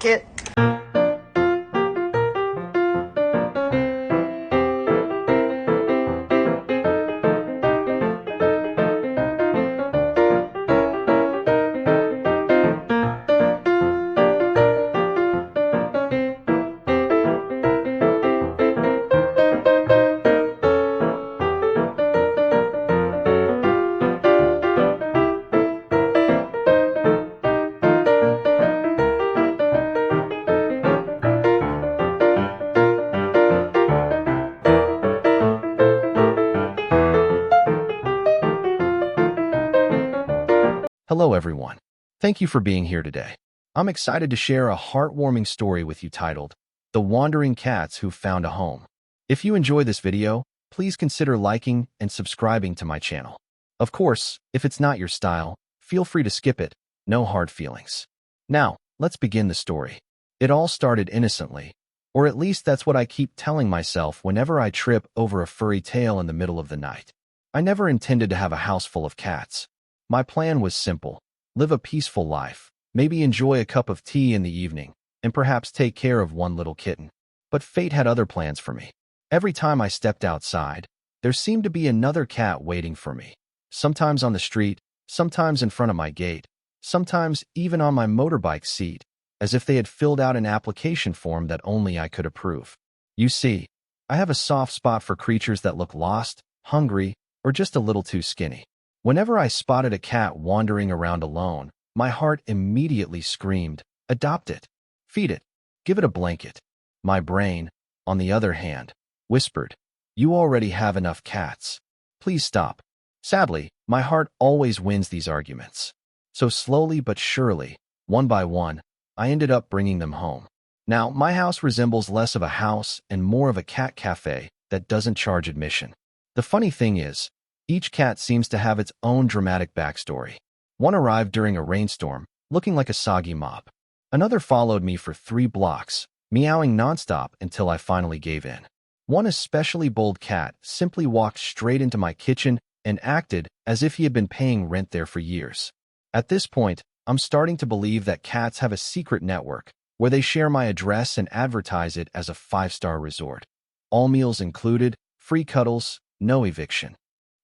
it. Hello, everyone. Thank you for being here today. I'm excited to share a heartwarming story with you titled, The Wandering Cats Who Found a Home. If you enjoy this video, please consider liking and subscribing to my channel. Of course, if it's not your style, feel free to skip it. No hard feelings. Now, let's begin the story. It all started innocently, or at least that's what I keep telling myself whenever I trip over a furry tail in the middle of the night. I never intended to have a house full of cats. My plan was simple: live a peaceful life, maybe enjoy a cup of tea in the evening, and perhaps take care of one little kitten. But fate had other plans for me. Every time I stepped outside, there seemed to be another cat waiting for me. Sometimes on the street, sometimes in front of my gate, sometimes even on my motorbike seat, as if they had filled out an application form that only I could approve. You see, I have a soft spot for creatures that look lost, hungry, or just a little too skinny. Whenever I spotted a cat wandering around alone, my heart immediately screamed, adopt it, feed it, give it a blanket. My brain, on the other hand, whispered, you already have enough cats. Please stop. Sadly, my heart always wins these arguments. So slowly but surely, one by one, I ended up bringing them home. Now, my house resembles less of a house and more of a cat cafe that doesn't charge admission. The funny thing is, each cat seems to have its own dramatic backstory. One arrived during a rainstorm, looking like a soggy mop. Another followed me for 3 blocks, meowing nonstop until I finally gave in. One especially bold cat simply walked straight into my kitchen and acted as if he had been paying rent there for years. At this point, I'm starting to believe that cats have a secret network where they share my address and advertise it as a 5-star resort. All meals included, free cuddles, no eviction.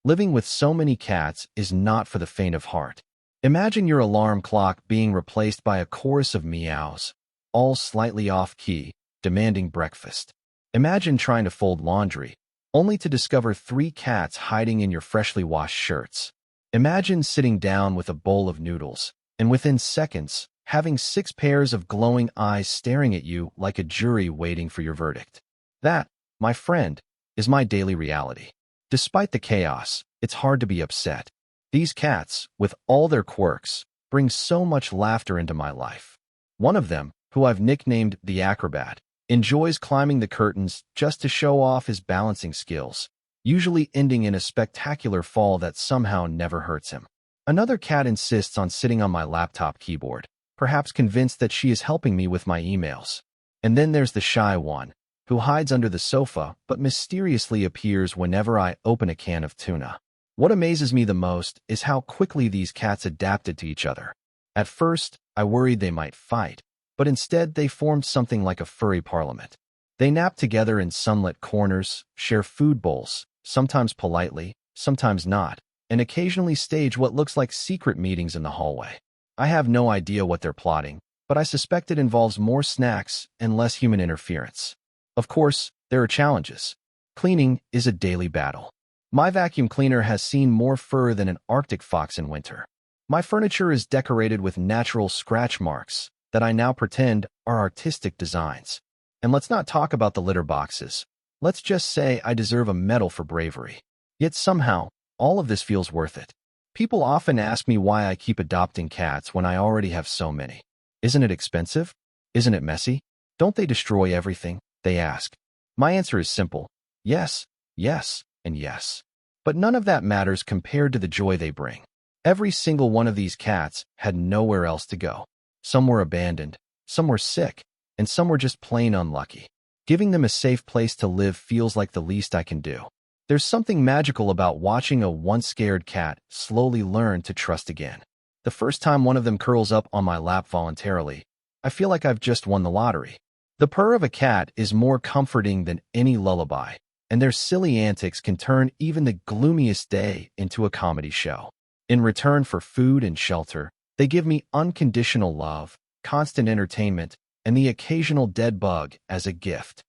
Living with so many cats is not for the faint of heart. Imagine your alarm clock being replaced by a chorus of meows, all slightly off-key, demanding breakfast. Imagine trying to fold laundry, only to discover 3 cats hiding in your freshly washed shirts. Imagine sitting down with a bowl of noodles, and within seconds, having 6 pairs of glowing eyes staring at you like a jury waiting for your verdict. That, my friend, is my daily reality. Despite the chaos, it's hard to be upset. These cats, with all their quirks, bring so much laughter into my life. One of them, who I've nicknamed the Acrobat, enjoys climbing the curtains just to show off his balancing skills, usually ending in a spectacular fall that somehow never hurts him. Another cat insists on sitting on my laptop keyboard, perhaps convinced that she is helping me with my emails. And then there's the shy one, who hides under the sofa but mysteriously appears whenever I open a can of tuna. What amazes me the most is how quickly these cats adapted to each other. At first, I worried they might fight, but instead they formed something like a furry parliament. They nap together in sunlit corners, share food bowls, sometimes politely, sometimes not, and occasionally stage what looks like secret meetings in the hallway. I have no idea what they're plotting, but I suspect it involves more snacks and less human interference. Of course, there are challenges. Cleaning is a daily battle. My vacuum cleaner has seen more fur than an Arctic fox in winter. My furniture is decorated with natural scratch marks that I now pretend are artistic designs. And let's not talk about the litter boxes. Let's just say I deserve a medal for bravery. Yet somehow, all of this feels worth it. People often ask me why I keep adopting cats when I already have so many. Isn't it expensive? Isn't it messy? Don't they destroy everything? They ask. My answer is simple: yes, yes, and yes. But none of that matters compared to the joy they bring. Every single one of these cats had nowhere else to go. Some were abandoned, some were sick, and some were just plain unlucky. Giving them a safe place to live feels like the least I can do. There's something magical about watching a once scared cat slowly learn to trust again. The first time one of them curls up on my lap voluntarily, I feel like I've just won the lottery. The purr of a cat is more comforting than any lullaby, and their silly antics can turn even the gloomiest day into a comedy show. In return for food and shelter, they give me unconditional love, constant entertainment, and the occasional dead bug as a gift.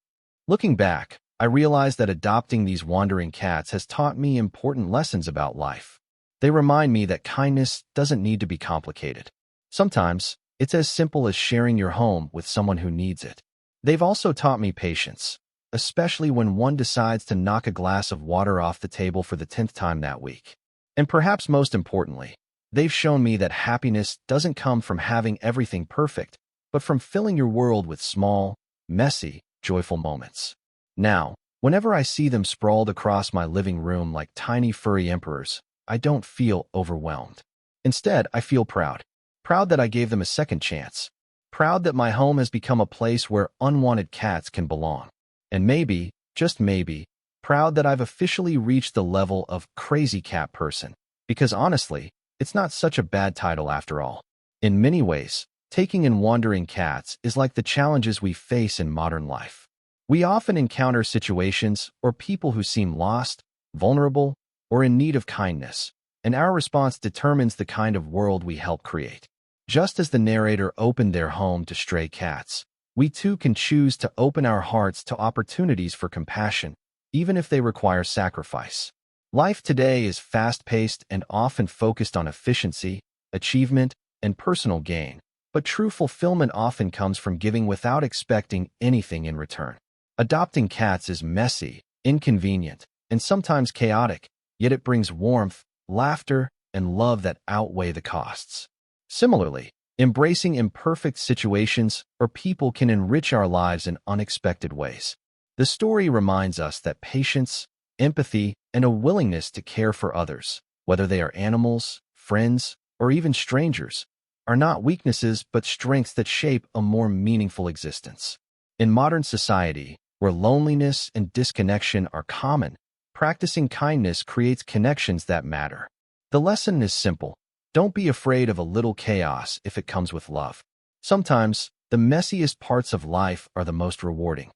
Looking back, I realize that adopting these wandering cats has taught me important lessons about life. They remind me that kindness doesn't need to be complicated. Sometimes, it's as simple as sharing your home with someone who needs it. They've also taught me patience, especially when one decides to knock a glass of water off the table for the 10th time that week. And perhaps most importantly, they've shown me that happiness doesn't come from having everything perfect, but from filling your world with small, messy, joyful moments. Now, whenever I see them sprawled across my living room like tiny furry emperors, I don't feel overwhelmed. Instead, I feel proud. Proud that I gave them a second chance. Proud that my home has become a place where unwanted cats can belong. And maybe, just maybe, proud that I've officially reached the level of crazy cat person. Because honestly, it's not such a bad title after all. In many ways, taking in wandering cats is like the challenges we face in modern life. We often encounter situations or people who seem lost, vulnerable, or in need of kindness, and our response determines the kind of world we help create. Just as the narrator opened their home to stray cats, we too can choose to open our hearts to opportunities for compassion, even if they require sacrifice. Life today is fast-paced and often focused on efficiency, achievement, and personal gain, but true fulfillment often comes from giving without expecting anything in return. Adopting cats is messy, inconvenient, and sometimes chaotic, yet it brings warmth, laughter, and love that outweigh the costs. Similarly, embracing imperfect situations or people can enrich our lives in unexpected ways. The story reminds us that patience, empathy, and a willingness to care for others, whether they are animals, friends, or even strangers, are not weaknesses but strengths that shape a more meaningful existence. In modern society, where loneliness and disconnection are common, practicing kindness creates connections that matter. The lesson is simple. Don't be afraid of a little chaos if it comes with love. Sometimes, the messiest parts of life are the most rewarding.